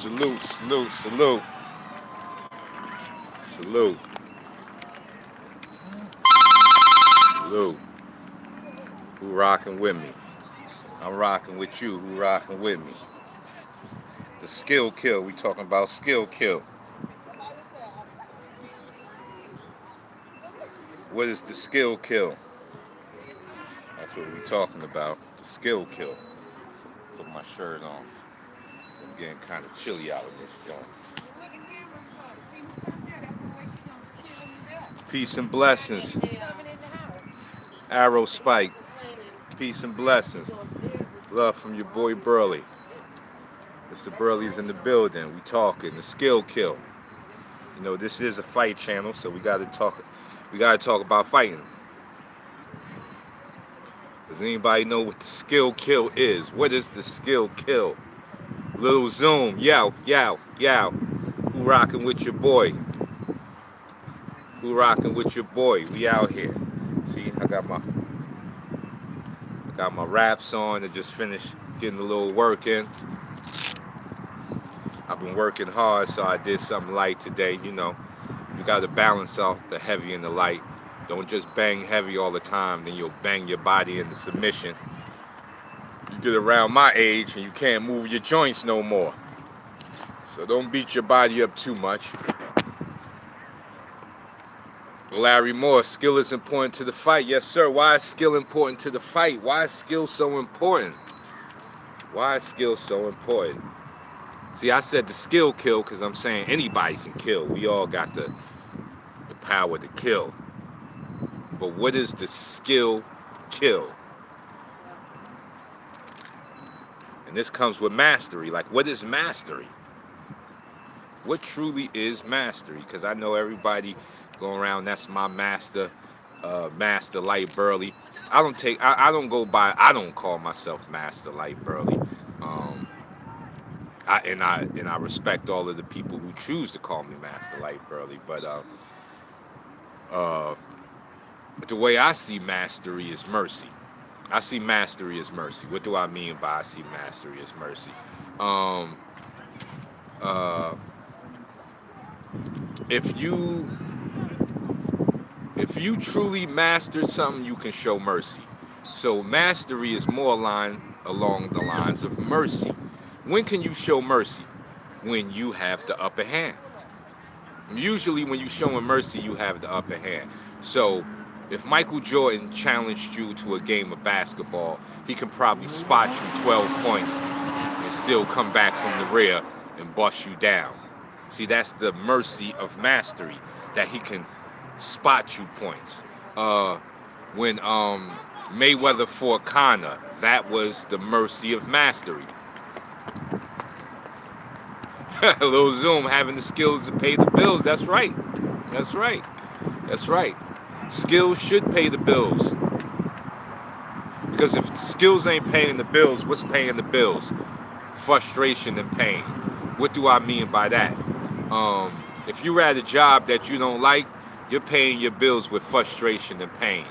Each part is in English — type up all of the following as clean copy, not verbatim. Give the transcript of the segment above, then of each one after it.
Salute, salute, salute, salute, salute. Who rocking with me? I'm rocking with you. Who rocking with me? The skill kill. We talking about skill kill. What is the skill kill? That's what we talking about. The skill kill. Put my shirt on. I'm getting kind of chilly out in this joint. Peace and blessings. Arrow Spike. Peace and blessings. Love from your boy Burley. Mr. Burley's in the building. We talking the skill kill. You know, this is a fight channel, so we gotta talk about fighting. Does anybody know what the skill kill is? What is the skill kill? Little Zoom, yow, yow, yow. Who rocking with your boy? Who rocking with your boy? We out here. See, I got my wraps on. I just finished getting a little work in. I've been working hard, so I did something light today. You know, you got to balance out the heavy and the light. Don't just bang heavy all the time, then you'll bang your body into submission. You get around my age and you can't move your joints no more. So don't beat your body up too much. Larry Moore, skill is important to the fight. Yes, sir. Why is skill important to the fight? Why is skill so important? Why is skill so important? See, I said the skill kill because I'm saying anybody can kill. We all got the power to kill. But what is the skill kill? And this comes with mastery. Like, what is mastery? What truly is mastery? Because I know everybody going around, that's my master, Master Light Burley. I don't call myself Master Light Burley. I respect all of the people who choose to call me Master Light Burley, but the way I see mastery is mercy. I see mastery as mercy. What do I mean by I see mastery as mercy? If you truly master something, you can show mercy. So mastery is more along the lines of mercy. When can you show mercy? When you have the upper hand. Usually when you're showing mercy, you have the upper hand. So if Michael Jordan challenged you to a game of basketball, he can probably spot you 12 points and still come back from the rear and bust you down. See, that's the mercy of mastery, that he can spot you points. When Mayweather fought Conor, that was the mercy of mastery. Lil Zoom having the skills to pay the bills. That's right. That's right. That's right. Skills should pay the bills. Because if skills ain't paying the bills, what's paying the bills? Frustration and pain. What do I mean by that? If you're at a job that you don't like, you're paying your bills with frustration and pain.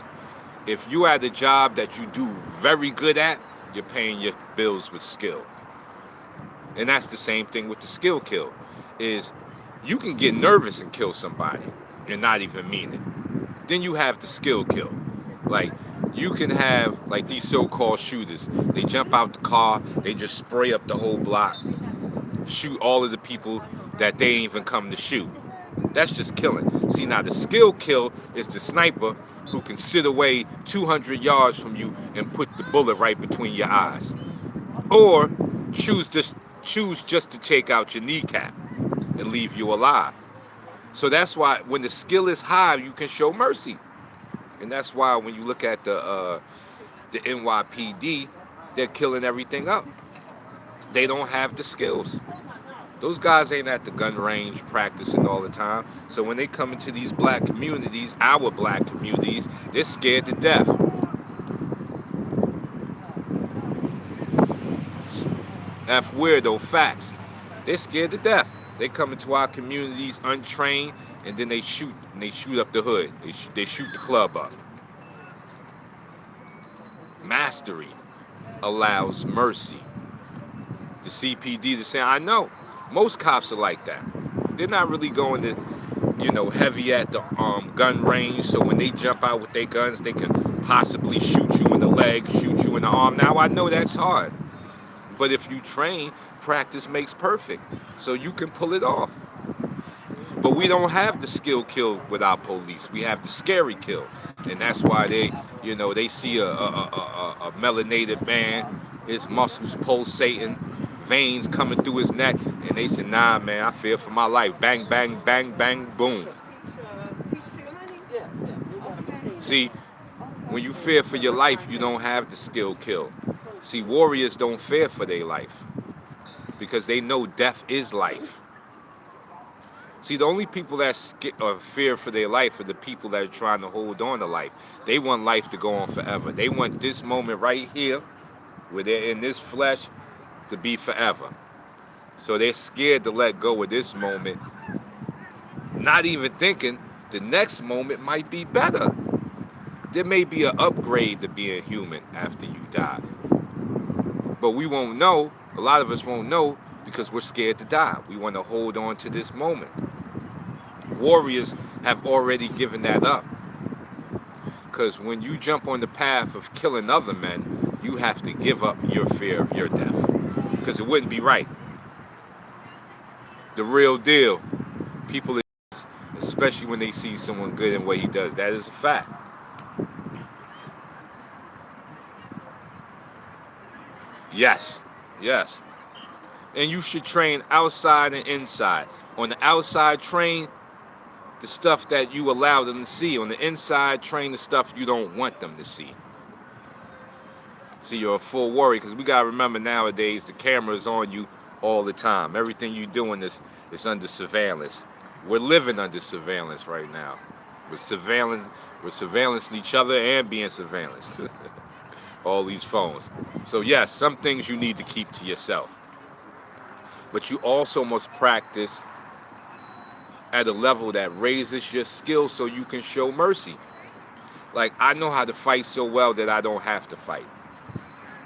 If you're at a job that you do very good at, you're paying your bills with skill. And that's the same thing with the skill kill, is you can get nervous and kill somebody and not even mean it. Then you have the skill kill. Like, you can have, like, these so-called shooters. They jump out the car, they just spray up the whole block, shoot all of the people that they ain't even come to shoot. That's just killing. See, now the skill kill is the sniper who can sit away 200 yards from you and put the bullet right between your eyes. Or choose just to take out your kneecap and leave you alive. So that's why when the skill is high, you can show mercy. And that's why when you look at the NYPD, they're killing everything up. They don't have the skills. Those guys ain't at the gun range practicing all the time. So when they come into these black communities, our black communities, they're scared to death. F weirdo facts. They're scared to death. They come into our communities untrained, and then they shoot up the hood. They shoot the club up. Mastery allows mercy. The CPD to say, I know, Most cops are like that. They're not really going to, heavy at the gun range. So when they jump out with their guns, they can possibly shoot you in the leg, shoot you in the arm. Now I know that's hard, but if you train, practice makes perfect. So you can pull it off. But we don't have the skill kill with our police. We have the scary kill, and that's why they see a melanated man, his muscles pulsating, veins coming through his neck, and they say, "Nah, man, I fear for my life." Bang, bang, bang, bang, boom. See, when you fear for your life, you don't have the skill kill. See, warriors don't fear for their life because they know death is life. See, the only people that fear for their life are the people that are trying to hold on to life. They want life to go on forever. They want this moment right here, where they're in this flesh, to be forever. So they're scared to let go of this moment, not even thinking the next moment might be better. There may be an upgrade to being human after you die. But we won't know, a lot of us won't know, because we're scared to die. We want to hold on to this moment. Warriors have already given that up. Because when you jump on the path of killing other men, you have to give up your fear of your death. Because it wouldn't be right. The real deal. People, especially when they see someone good in what he does, that is a fact. Yes, yes. And you should train outside and inside. On the outside, train the stuff that you allow them to see. On the inside, train the stuff you don't want them to see. So you're a full warrior, because we got to remember nowadays the camera is on you all the time. Everything you're doing is under surveillance. We're living under surveillance right now. We're surveillancing each other and being surveillanced. All these phones. So yes, some things you need to keep to yourself. But you also must practice at a level that raises your skill so you can show mercy. Like, I know how to fight so well that I don't have to fight.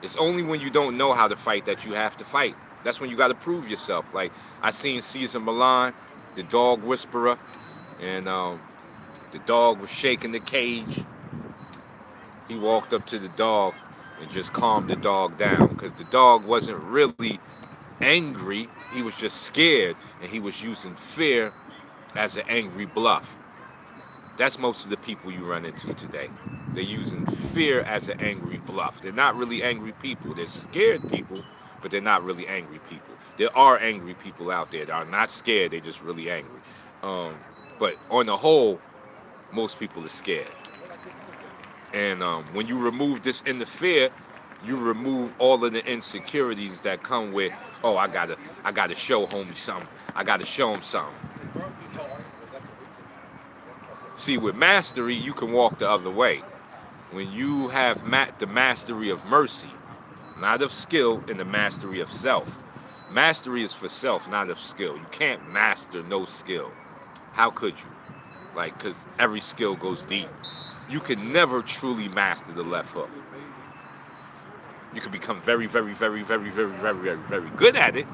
It's only when you don't know how to fight that you have to fight. That's when you got to prove yourself. Like, I seen Cesar Millan, the dog whisperer, and the dog was shaking the cage. He walked up to the dog and just calmed the dog down, because the dog wasn't really angry. He was just scared, and he was using fear as an angry bluff. That's most of the people you run into today. They're using fear as an angry bluff. They're not really angry people. They're scared people, but they're not really angry people. There are angry people out there that are not scared. They're just really angry. But on the whole, most people are scared. And when you remove this inner fear, you remove all of the insecurities that come with, oh, I gotta show homie something. I gotta show him something. See, with mastery, you can walk the other way. When you have the mastery of mercy, not of skill, and the mastery of self. Mastery is for self, not of skill. You can't master no skill. How could you? Like, because every skill goes deep. You can never truly master the left hook. You can become very, very, very, very, very, very, very, very good at it.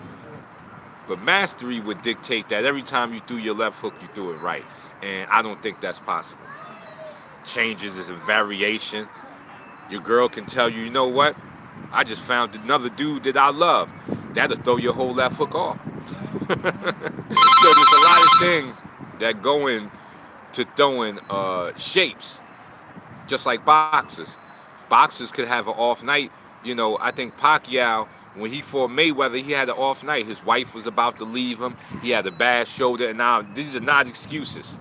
But mastery would dictate that every time you threw your left hook, you threw it right. And I don't think that's possible. Changes is a variation. Your girl can tell you, you know what? I just found another dude that I love. That'll throw your whole left hook off. So there's a lot of things that go into throwing shapes, just like boxers. Boxers could have an off night. You know, I think Pacquiao, when he fought Mayweather, he had an off night. His wife was about to leave him. He had a bad shoulder. And now, these are not excuses.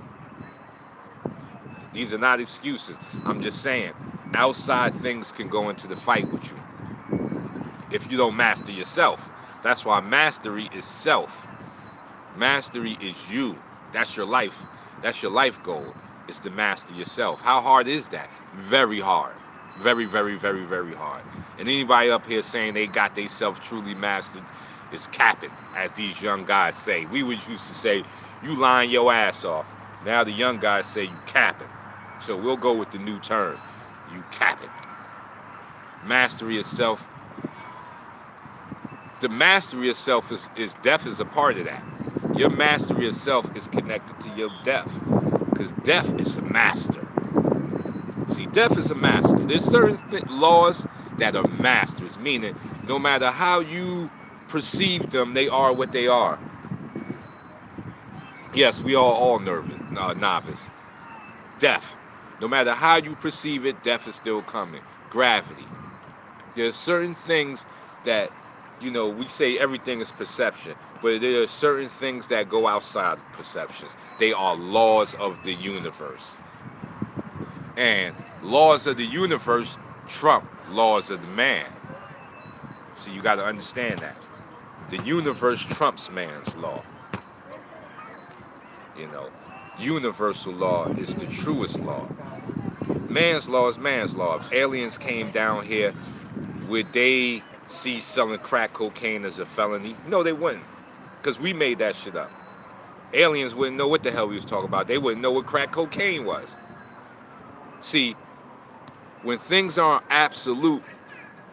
These are not excuses. I'm just saying, outside things can go into the fight with you if you don't master yourself. That's why mastery is self. Mastery is you. That's your life. That's your life goal. It's to master yourself. How hard is that? Very hard. Very, very, very, very hard. And anybody up here saying they got themselves truly mastered is capping, as these young guys say. We used to say, you lying your ass off. Now the young guys say you capping. So we'll go with the new term. You capping. Mastery of self the mastery of self is death is a part of that. Your mastery of self is connected to your death, because death is a master. See, death is a master. There's certain laws that are masters, meaning no matter how you perceive them, they are what they are. Yes, we are all novice. Death. No matter how you perceive it, death is still coming. Gravity. There's certain things that, we say everything is perception, but there are certain things that go outside of perceptions. They are laws of the universe. And laws of the universe trump laws of the man. So you got to understand that. The universe trumps man's law. Universal law is the truest law. Man's law is man's law. If aliens came down here, would they see selling crack cocaine as a felony? No, they wouldn't, because we made that shit up. Aliens wouldn't know what the hell we was talking about. They wouldn't know what crack cocaine was. See, when things aren't absolute,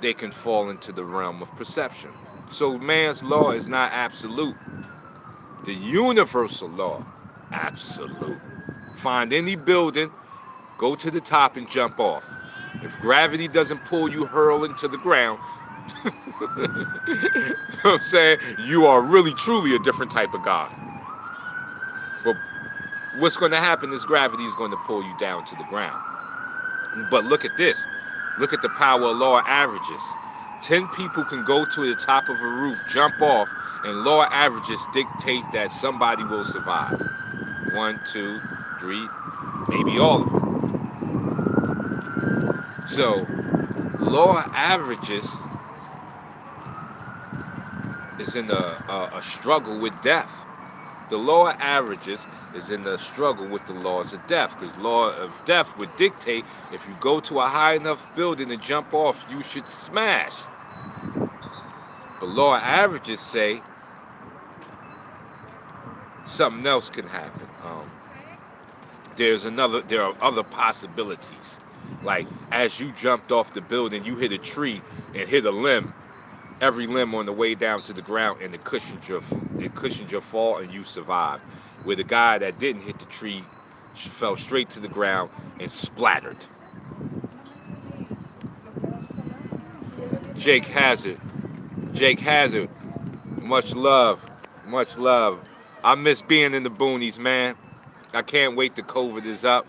they can fall into the realm of perception. So man's law is not absolute. The universal law, absolute. Find any building, go to the top and jump off. If gravity doesn't pull you, hurl into the ground, you know what I'm saying? You are really, truly a different type of God. But what's going to happen is gravity is going to pull you down to the ground. But look at this. Look at the power of law of averages. 10 people can go to the top of a roof, jump off, and law of averages dictate that somebody will survive. 1, 2, 3, maybe all of them. So, law of averages is in a struggle with death. The law of averages is in the struggle with the laws of death, because law of death would dictate if you go to a high enough building and jump off, you should smash. But law of averages say something else can happen. There are other possibilities. Like, as you jumped off the building, you hit a tree and hit a limb. Every limb on the way down to the ground, and it cushioned your fall, and you survived. Where the guy that didn't hit the tree fell straight to the ground and splattered. Jake Hazard, much love. I miss being in the boonies, man. I can't wait till COVID is up.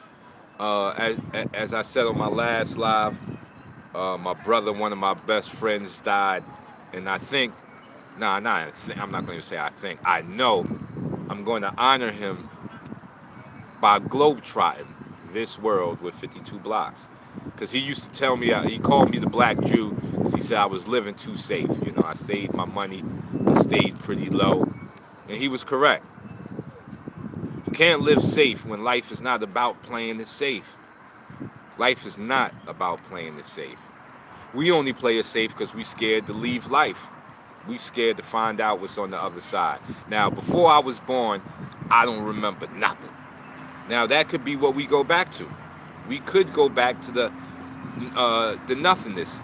As I said on my last live, my brother, one of my best friends, died. And I think, I'm not going to say I think, I know I'm going to honor him by globetrotting this world with 52 blocks. Because he used to tell me, he called me the Black Jew, because he said I was living too safe. I saved my money, I stayed pretty low. And he was correct. You can't live safe when life is not about playing it safe. Life is not about playing it safe. We only play it safe because we scared to leave life. We scared to find out what's on the other side. Now, before I was born, I don't remember nothing. Now, that could be what we go back to. We could go back to the nothingness.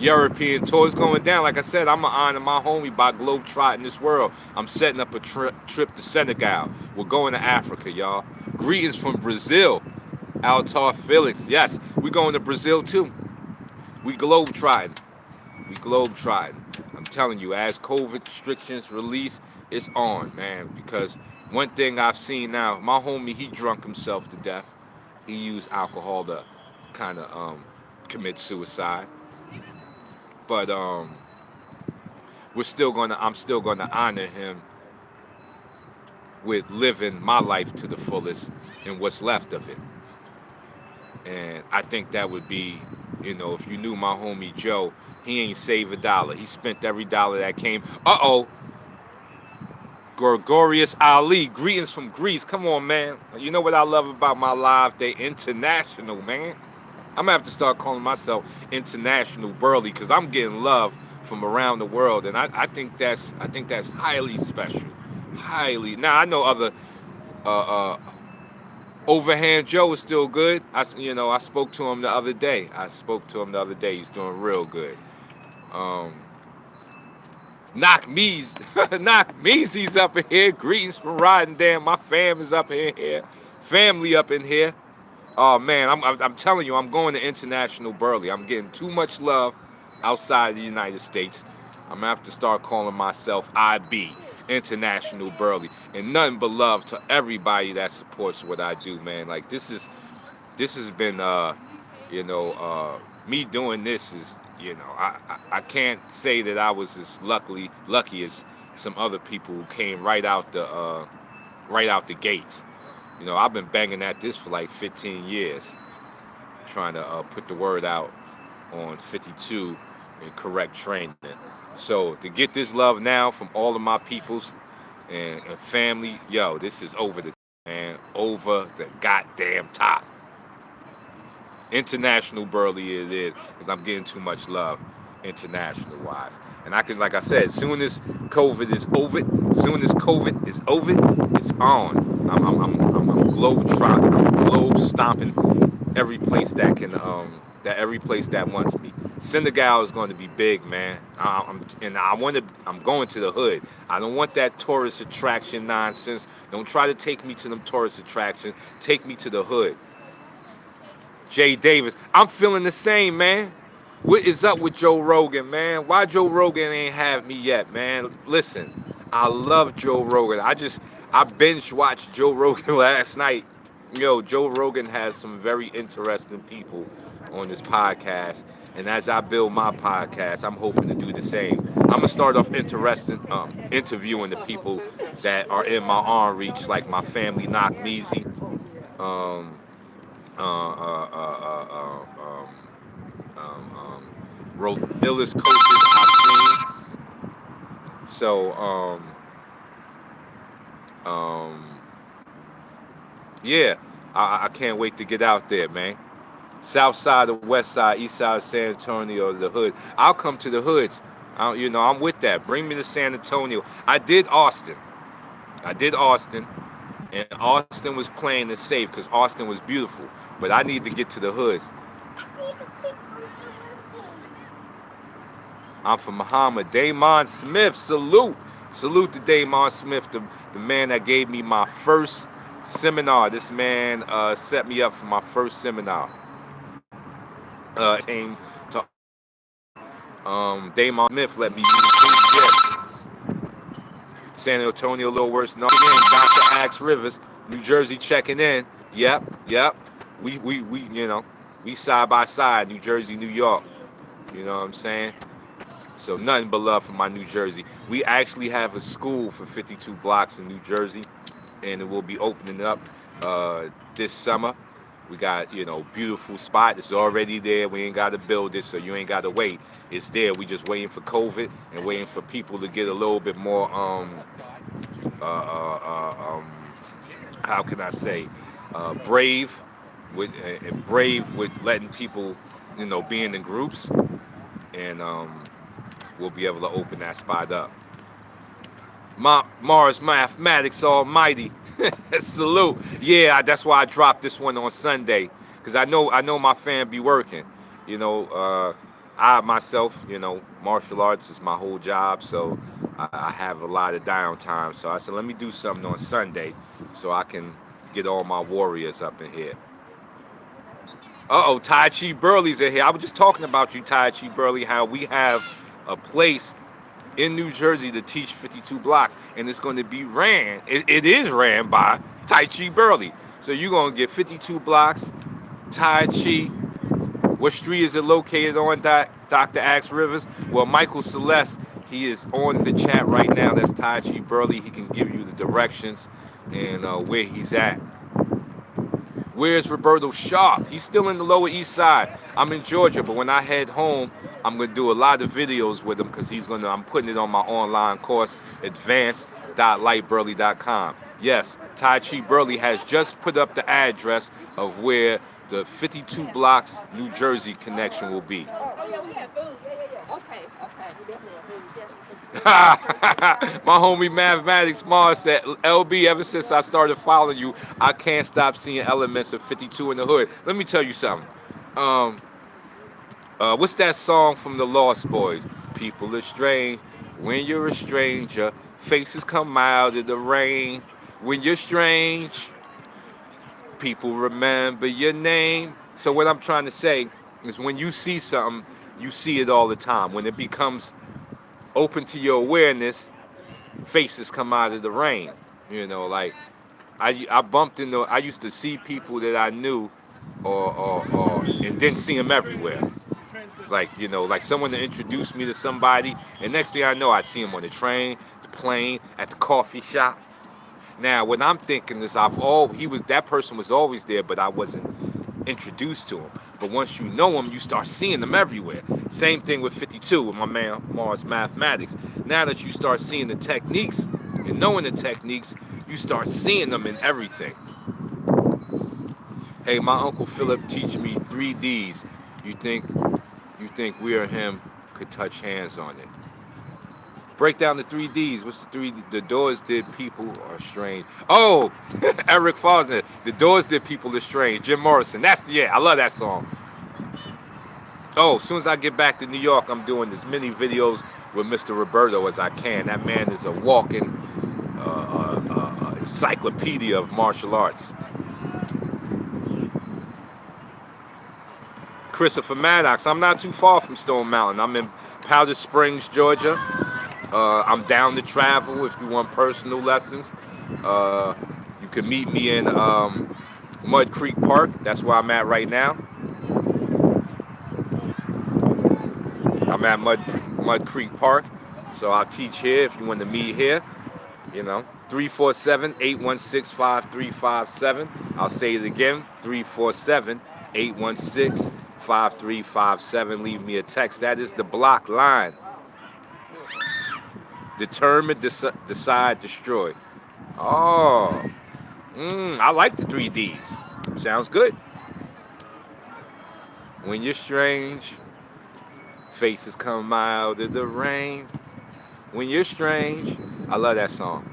European tour is going down. Like I said, I'm going to honor my homie by globetrotting this world. I'm setting up a trip to Senegal. We're going to Africa, y'all. Greetings from Brazil. Altar Felix. Yes, we're going to Brazil, too. We globetrotting. I'm telling you, as COVID restrictions release, it's on, man. Because one thing I've seen now, my homie, he drunk himself to death. He used alcohol to kind of commit suicide. But I'm still gonna honor him with living my life to the fullest and what's left of it. And I think that would be, if you knew my homie Joe, he ain't save a dollar. He spent every dollar that came. Gregorius Ali, greetings from Greece. Come on, man. You know what I love about my live? They international, man. I'm gonna have to start calling myself International Burley, because I'm getting love from around the world, and I think that's highly special. Highly. Now I know other Overhand Joe is still good. I spoke to him the other day. He's doing real good. Knock me's, knock me's up in here. Greetings from Rotterdam. My fam is up in here. Family up in here. Oh man, I'm telling you, I'm going to International Burley. I'm getting too much love outside the United States. I'm gonna have to start calling myself IB, International Burley, and nothing but love to everybody that supports what I do, man. Like this has been, me doing this is, I can't say that I was as lucky as some other people who came right out the gates. I've been banging at this for like 15 years, trying to put the word out on 52 and correct training. So to get this love now from all of my peoples and family, yo, this is over the man, over the goddamn top. International Burley it is, because I'm getting too much love international wise. And I can, like I said, soon as COVID is over, it's on. I'm globe trotting, I'm globe stomping every place that can, every place that wants me. Senegal is going to be big, man. I'm going to the hood. I don't want that tourist attraction nonsense. Don't try to take me to them tourist attractions. Take me to the hood. Jay Davis, I'm feeling the same, man. What is up with Joe Rogan, man? Why Joe Rogan ain't have me yet, man? Listen, I love Joe Rogan. I binge watched Joe Rogan last night. Yo, Joe Rogan has some very interesting people on this podcast. And as I build my podcast, I'm hoping to do the same. I'm going to start off interviewing the people that are in my arm reach, like my family, Knock Meezy. Wrote illest coaches I've seen. So, yeah, I can't wait to get out there, man. South side, the west side, east side of San Antonio, the hood. I'll come to the hoods. I'm with that. Bring me to San Antonio. I did Austin, and Austin was playing it safe because Austin was beautiful. But I need to get to the hoods. I'm from Muhammad. Damon Smith, salute. Salute to Damon Smith, the man that gave me my first seminar. This man set me up for my first seminar. Came to Damon Smith let me use his jet. San Antonio, a little worse. No, again, Dr. Axe Rivers, New Jersey checking in. Yep. We side by side, New Jersey, New York. You know what I'm saying? So nothing but love for my New Jersey. We actually have a school for 52 blocks in New Jersey, and it will be opening up this summer. We got, beautiful spot. It's already there. We ain't got to build it, so you ain't got to wait. It's there. We just waiting for COVID and waiting for people to get a little bit more, how can I say, brave with letting people, be in the groups, and we'll be able to open that spot up. Mars Mathematics Almighty. Salute. Yeah, that's why I dropped this one on Sunday, because I know my fam be working. I myself, martial arts is my whole job, so I have a lot of downtime. So I said, let me do something on Sunday so I can get all my warriors up in here. Tai Chi Burley's in here. I was just talking about you, Tai Chi Burley, how we have a place in New Jersey to teach 52 blocks, and it's going to be ran. It is ran by Tai Chi Burley. So you're going to get 52 blocks, Tai Chi. What street is it located on, Dr. Axe Rivers? Well, Michael Celeste, he is on the chat right now. That's Tai Chi Burley. He can give you the directions and where he's at. Where's Roberto Sharp? He's still in the Lower East Side. I'm in Georgia, but when I head home, I'm going to do a lot of videos with him because I'm putting it on my online course, advanced.lightburley.com. Yes, Tai Chi Burley has just put up the address of where the 52 blocks New Jersey connection will be. My homie Mathematics Mars said, LB, ever since I started following you, I can't stop seeing elements of 52 in the hood. Let me tell you something. What's that song from the Lost Boys? People are strange. When you're a stranger, faces come out of the rain. When you're strange, people remember your name. So what I'm trying to say is when you see something, you see it all the time. When it becomes open to your awareness, faces come out of the rain. You know, like I bumped into, I used to see people that I knew and didn't see them everywhere. Like, you know, like someone to introduce me to somebody, and next thing I know, I'd see him on the train, the plane, at the coffee shop. Now, what I'm thinking is that person was always there, but I wasn't introduced to him. But once you know him, you start seeing them everywhere. Same thing with 52 with my man Mars Mathematics. Now that you start seeing the techniques and knowing the techniques, you start seeing them in everything. Hey, my Uncle Philip teach me 3Ds. You think we or him could touch hands on it. Break down the 3Ds. What's the 3D? The doors did people are strange. Oh, Eric Fosner. The doors did people are strange. Jim Morrison. I love that song. Oh, as soon as I get back to New York, I'm doing as many videos with Mr. Roberto as I can. That man is a walking encyclopedia of martial arts. Christopher Maddox. I'm not too far from Stone Mountain. I'm in Powder Springs, Georgia. I'm down to travel if you want personal lessons. You can meet me in Mud Creek Park. That's where I'm at right now. I'm at Mud Creek Park. So I'll teach here if you want to meet here. You know, 347-816-5357. I'll say it again, 347-816-5357. Leave me a text. That is the block line. Determine, decide, destroy. Oh, I like the 3Ds. Sounds good. When you're strange, faces come out of the rain. When you're strange, I love that song.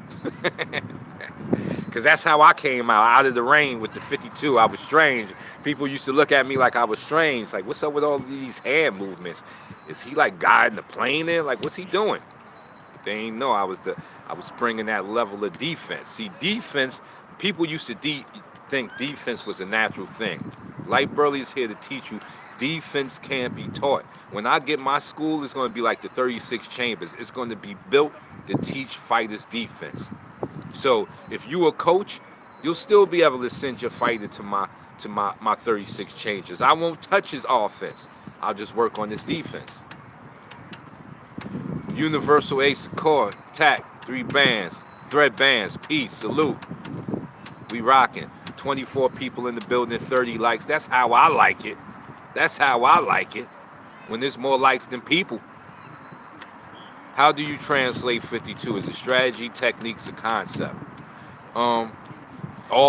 Because that's how I came out of the rain with the 52. I was strange. People used to look at me like I was strange. Like, what's up with all these hand movements? Is he like guiding the plane in? Like, what's he doing? They ain't know I was bringing that level of defense. See, defense, people used to think defense was a natural thing. Light Burley is here to teach you defense can't be taught. When I get my school, it's going to be like the 36 Chambers. It's going to be built to teach fighters defense. So if you a coach, you'll still be able to send your fighter to my 36 Chambers. I won't touch his offense. I'll just work on his defense. Universal Ace Accord, TAC, 3 bands, thread bands, peace, salute. We rocking. 24 people in the building, 30 likes. That's how I like it. That's how I like it. When there's more likes than people. How do you translate 52? Is it strategy, techniques, or concept? All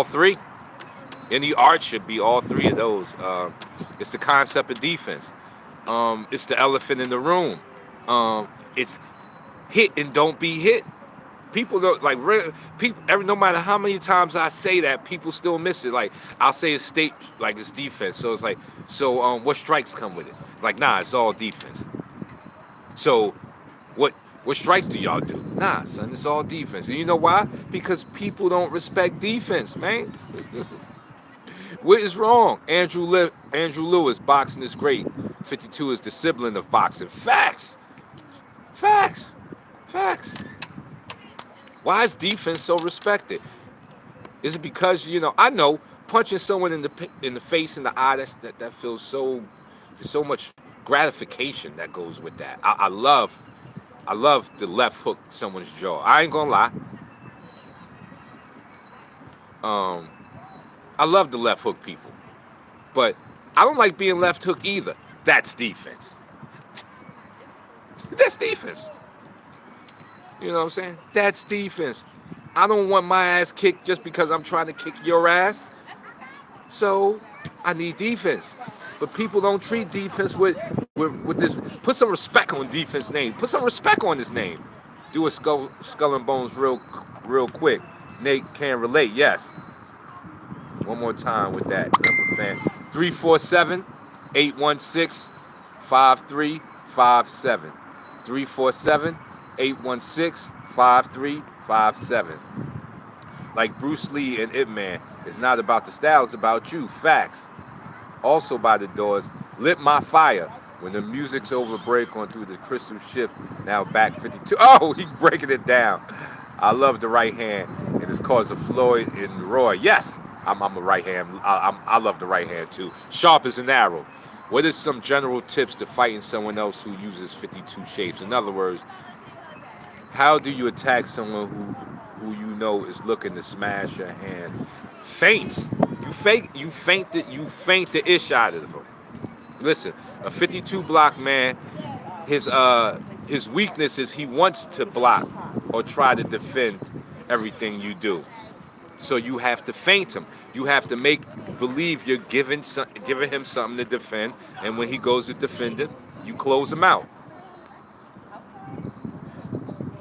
three. Any art should be all three of those. It's the concept of defense. It's the elephant in the room. It's hit and don't be hit. People don't like no matter how many times I say that, people still miss it. Like I'll say it's it's defense. So it's like, what strikes come with it? Like, nah, it's all defense. So what strikes do y'all do? Nah, son, it's all defense. And you know why? Because people don't respect defense, man. What is wrong? Andrew Lewis, boxing is great. 52 is the sibling of boxing. Facts. Why is defense so respected? Is it because, I know punching someone in the face, in the eye, that feels so, there's so much gratification that goes with that. I love to left hook someone's jaw. I ain't gonna lie. I love to left hook people. But I don't like being left hook either. That's defense. That's defense. You know what I'm saying? That's defense. I don't want my ass kicked just because I'm trying to kick your ass. So I need defense. But people don't treat defense with this. Put some respect on defense name. Put some respect on his name. Do a skull and bones real quick. Nate can relate. Yes. One more time with that, fan. 347-816-5357. 347 816-5357. Like Bruce Lee and Ip Man, it's not about the style, it's about you. Facts. Also by the Doors, Lit My Fire. When the music's over, break on through the crystal ship. Now back 52. Oh, he breaking it down. I love the right hand, and it's cause of Floyd and Roy. Yes, I'm a right hand. I love the right hand too. Sharp as an arrow. What is some general tips to fighting someone else who uses 52 shapes? In other words, how do you attack someone who you know is looking to smash your hand? Feints. You faint the ish out of them. Listen, a 52 block man, his weakness is he wants to block or try to defend everything you do. So you have to feint him. You have to make believe you're giving him something to defend, and when he goes to defend it, you close him out.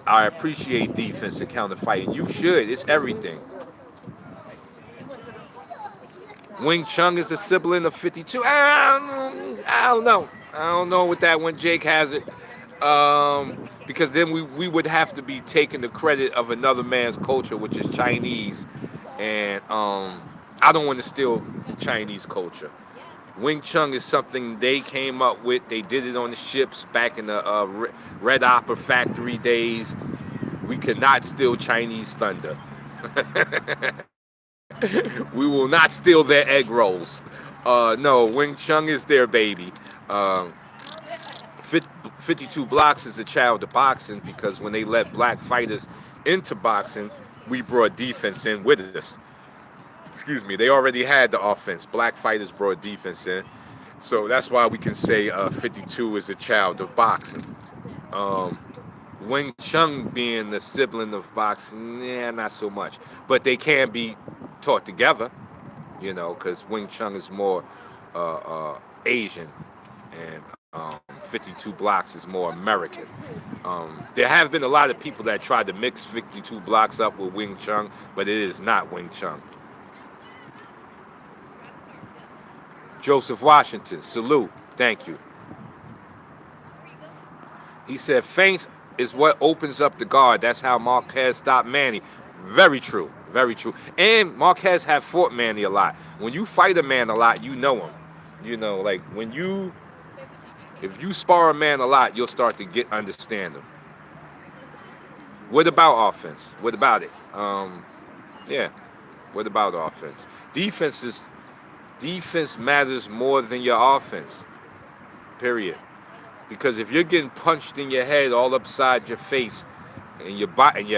I appreciate defense and counter fighting. You should. It's everything. Wing Chun is a sibling of 52. I don't know. I don't know with that one. Jake has it. Because then we would have to be taking the credit of another man's culture, which is Chinese. And I don't want to steal the Chinese culture. Wing Chun is something they came up with. They did it on the ships back in the Red Opera Factory days. We cannot steal Chinese thunder. We will not steal their egg rolls. No, Wing Chun is their baby. 52 Blocks is a child of boxing because when they let black fighters into boxing, we brought defense in with us. Excuse me, they already had the offense. Black fighters brought defense in. So that's why we can say 52 is a child of boxing. Wing Chun being the sibling of boxing, not so much. But they can be taught together, because Wing Chun is more Asian and 52 Blocks is more American. There have been a lot of people that tried to mix 52 Blocks up with Wing Chun, but it is not Wing Chun. Joseph Washington, salute. Thank you. He said, feints is what opens up the guard. That's how Marquez stopped Manny. Very true. Very true. And Marquez have fought Manny a lot. When you fight a man a lot, you know him. Like if you spar a man a lot, you'll start to understand him. What about offense? What about it? What about offense? Defense matters more than your offense. Period. Because if you're getting punched in your head all upside your face, and your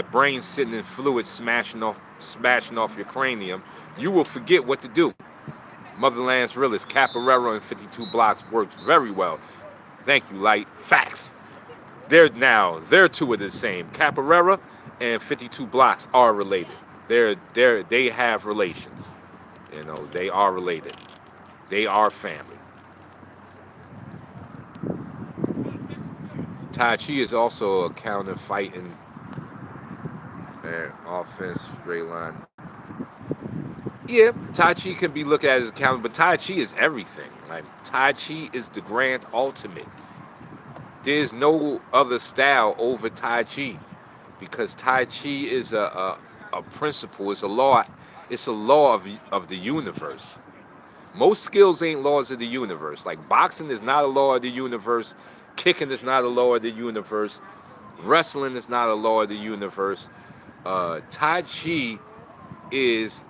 brain sitting in fluid smashing off your cranium, you will forget what to do. Motherland's realist, Capoeira and 52 Blocks works very well. Thank you, Light. Facts. They're two of the same. Capoeira and 52 Blocks are related. They have relations. They are related. They are family. Tai Chi is also a counter fighting offense, straight line. Yeah, Tai Chi can be looked at as a counter, but Tai Chi is everything. Like, Tai Chi is the grand ultimate. There's no other style over Tai Chi because Tai Chi is a principle, it's a law. It's a law of the universe. Most skills ain't laws of the universe. Like boxing is not a law of the universe. Kicking is not a law of the universe. Wrestling is not a law of the universe. Tai Chi is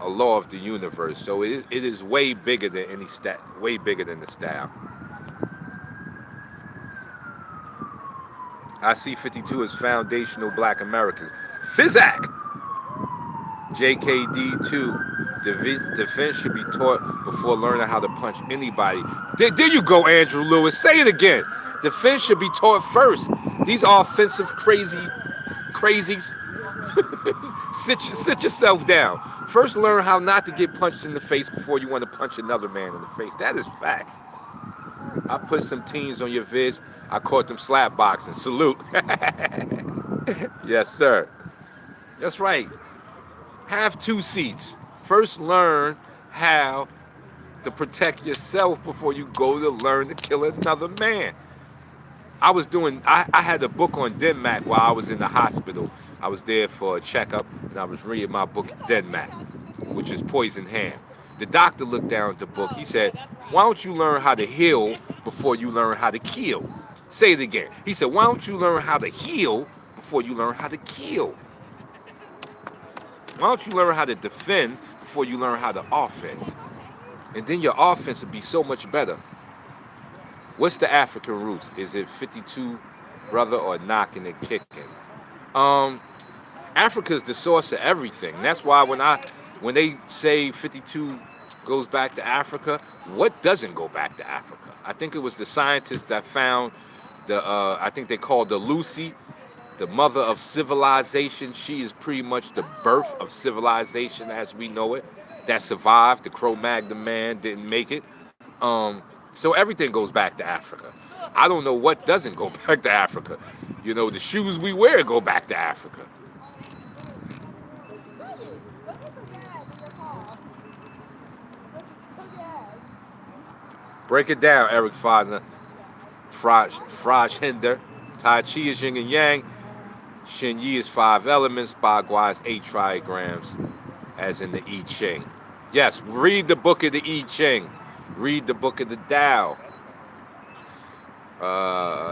a law of the universe. So it is way bigger than any way bigger than the style. I see 52 as foundational black Americans. Fizak! JKD2, defense should be taught before learning how to punch anybody. There you go, Andrew Lewis. Say it again. Defense should be taught first. These offensive crazies. Sit yourself down. First learn how not to get punched in the face before you want to punch another man in the face. That is fact. I put some teens on your vids. I caught them slap boxing. Salute. Yes, sir. That's right. Have two seats. First learn how to protect yourself before you go to learn to kill another man. I had a book on Denmark while I was in the hospital. I was there for a checkup, and I was reading my book, Denmark, which is poison ham. The doctor looked down at the book. He said, why don't you learn how to heal before you learn how to kill? Say it again. He said, why don't you learn how to heal before you learn how to kill? Why don't you learn how to defend before you learn how to offend? And then your offense will be so much better. What's the African roots? Is it 52 brother or knocking and kicking? Africa is the source of everything. That's why when they say 52 goes back to Africa, what doesn't go back to Africa? I think it was the scientists that found I think they called her Lucy, the mother of civilization. She is pretty much the birth of civilization as we know it. That survived. The Cro-Magnon man didn't make it. So everything goes back to Africa. I don't know what doesn't go back to Africa. You know, the shoes we wear go back to Africa. Break it down, Eric Fosner. Fraj Hinder. Tai Chi is yin and yang. Shin Yi is 5 elements. Bagua is 8 trigrams, as in the I Ching. Yes, read the book of the I Ching. Read the book of the Tao.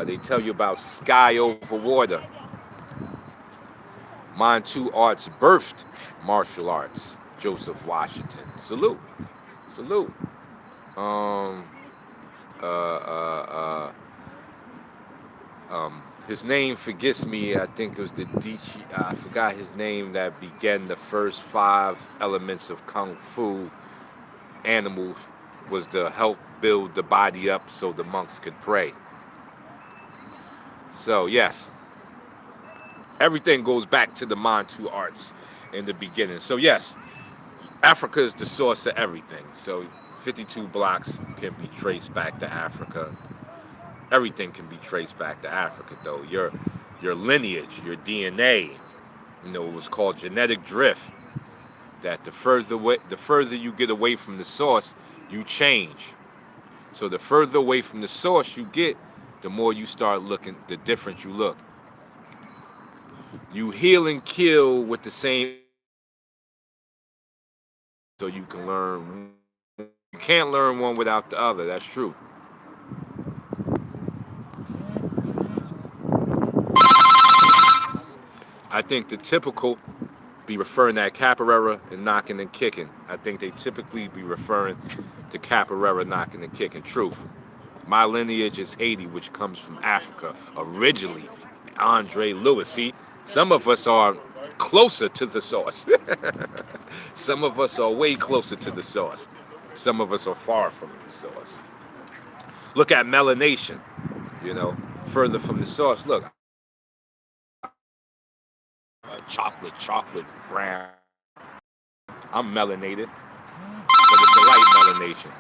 They tell you about sky over water. Manchu arts birthed martial arts. Joseph Washington. Salute. Salute. His name forgets me. I think it was the Dichi. I forgot his name that began the first 5 elements of Kung Fu. Animal was to help build the body up so the monks could pray. So yes, everything goes back to the Manchu arts in the beginning. So yes, Africa is the source of everything. So 52 blocks can be traced back to Africa. Everything can be traced back to Africa, though. Your lineage, your DNA, you know, it was called genetic drift. That the further you get away from the source, you change. So the further away from the source you get, the more you start looking, the different you look. You heal and kill with the same, so you can learn. You can't learn one without the other. That's true. I think the typical be referring to capoeira and knocking and kicking. I think they typically be referring to capoeira, knocking and kicking. Truth. My lineage is Haiti, which comes from Africa originally. Andre Lewis. See, some of us are closer to the source. Some of us are way closer to the source. Some of us are far from the source. Look at melanation, you know, further from the source. Look, chocolate brown. I'm melanated, but it's the right melanation.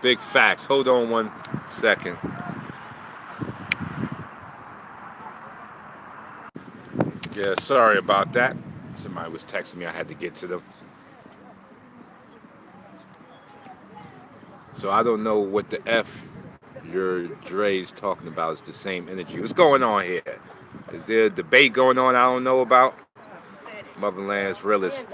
Big facts. Hold on 1 second. Yeah, sorry about that. Somebody was texting me. I had to get to them. So I don't know what the F your Dre's talking about. Is the same energy. What's going on here? Is there a debate going on I don't know about? Motherland's realist.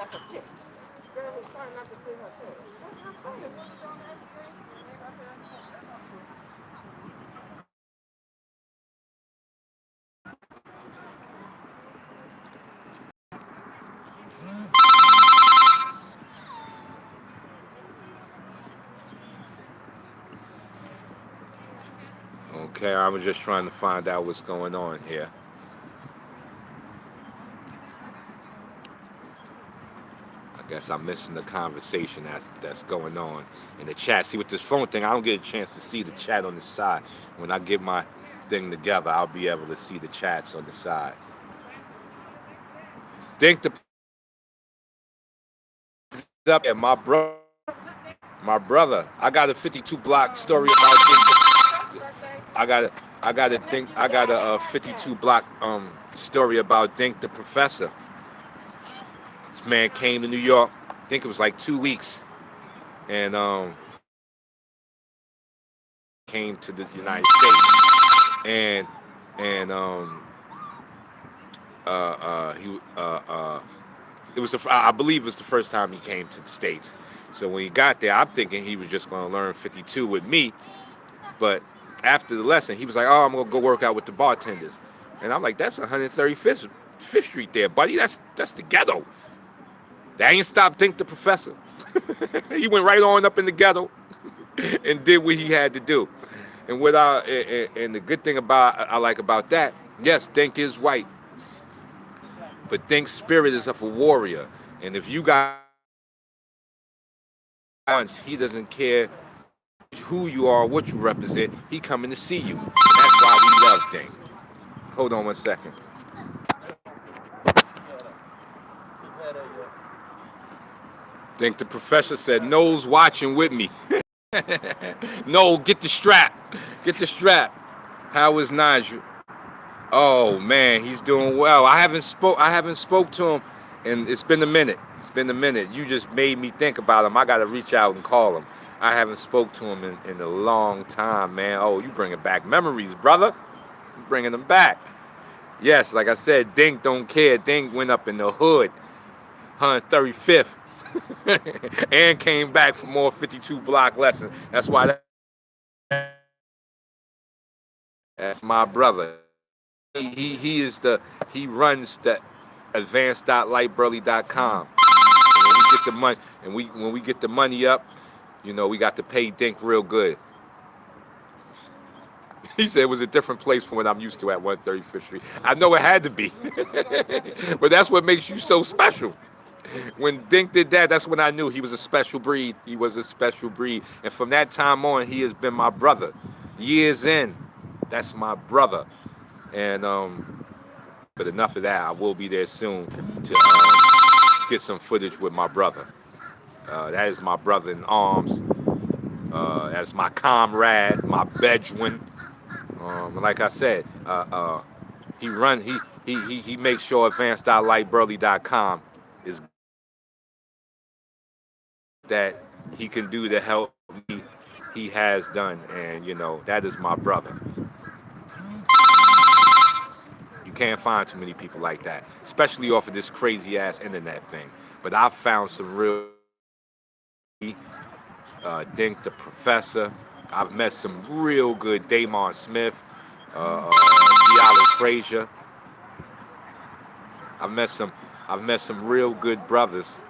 Okay, I was just trying to find out what's going on here. I guess I'm missing the conversation that's going on in the chat. See, with this phone thing, I don't get a chance to see the chat on the side. When I get my thing together, I'll be able to see the chats on the side. Think the up and my brother. I got a 52 block story about Dink. I got a 52 block story about Dink the Professor. This man came to New York. I think it was like 2 weeks, and came to the United States, and he it was I believe it was the first time he came to the States. So when he got there, I'm thinking he was just going to learn 52 with me. But after the lesson, he was like, "Oh, I'm gonna go work out with the bartenders," and I'm like, "That's 135th Fifth Street there, buddy. That's the ghetto." That ain't stopped Dink the Professor. He went right on up in the ghetto and did what he had to do. And and the good thing I like about that, yes, Dink is white, but Dink's spirit is of a warrior. And if you got once, he doesn't care who you are, what you represent. He coming to see you. And that's why we love Dink. Hold on one second. Dink the Professor said, "No's watching with me." No, get the strap. Get the strap. How is Nigel? Oh man, he's doing well. I haven't spoke to him, and it's been a minute. It's been a minute. You just made me think about him. I gotta reach out and call him. I haven't spoke to him in a long time, man. Oh, you bringing back memories, brother. You bringing them back. Yes, like I said, Dink don't care. Dink went up in the hood, 135th, and came back for more 52 block lessons. That's why that's my brother. He runs the advanced.lightburley.com. And when we get the money, when we get the money up, you know, we got to pay Dink real good. He said it was a different place from what I'm used to at 135th Street. I know it had to be. But that's what makes you so special. When Dink did that, that's when I knew he was a special breed. He was a special breed. And from that time on, he has been my brother. Years in, that's my brother. And but enough of that. I will be there soon to get some footage with my brother. That is my brother in arms. That's my comrade, my Bedouin. Like I said, he makes sure advanced.lightburley.com is that he can do to help me. He has done, and you know that is my brother. You can't find too many people like that, especially off of this crazy ass internet thing. But I've found some real Dink the Professor. I've met some real good Damon Smith, Diallo Frazier. I've met some real good brothers,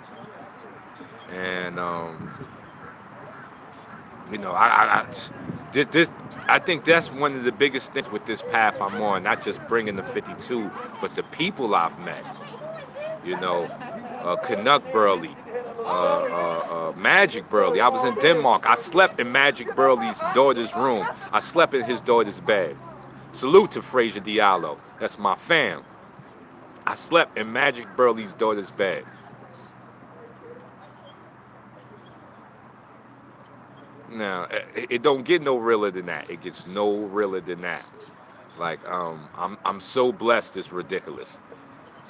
and you know, I think that's one of the biggest things with this path I'm on. Not just bringing the 52, but the people I've met. You know, Canuck Burley, Magic Burley. I was in Denmark. I slept in Magic Burley's daughter's room. I slept in his daughter's bed. Salute to Frazier Diallo. That's my fam. I slept in Magic Burley's daughter's bed. Now, it don't get no realer than that. It gets no realer than that. Like, I'm so blessed. It's ridiculous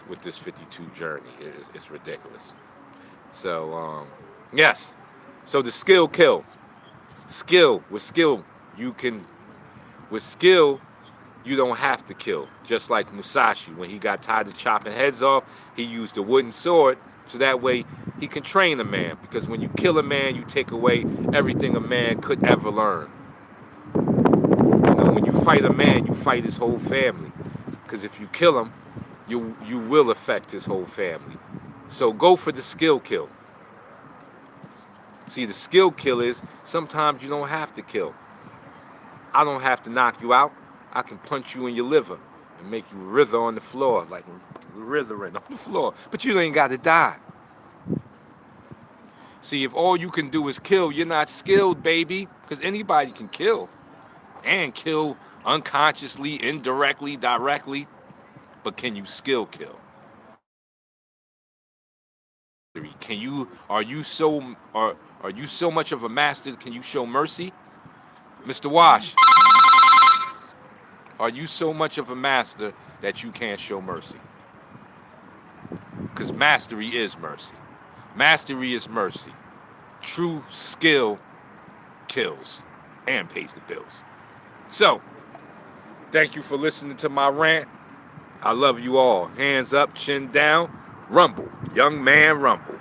with this 52 journey. It's ridiculous. So, yes. So the skill kill. With skill, you don't have to kill. Just like Musashi, when he got tired of chopping heads off, he used a wooden sword, so that way he can train a man. Because when you kill a man, you take away everything a man could ever learn. You know, when you fight a man, you fight his whole family. Because if you kill him, you will affect his whole family. So go for the skill kill. See, the skill kill is sometimes you don't have to kill. I don't have to knock you out. I can punch you in your liver and make you writher on the floor, like writhing on the floor. But you ain't got to die. See, if all you can do is kill, you're not skilled, baby. Because anybody can kill. And kill unconsciously, indirectly, directly. But can you skill kill? Are you so much of a master, can you show mercy? Mr. Wash, are you so much of a master that you can't show mercy? Because mastery is mercy. Mastery is mercy. True skill kills. and pays the bills. So, thank you for listening to my rant. I love you all. Hands up, chin down, rumble. Young man, rumble.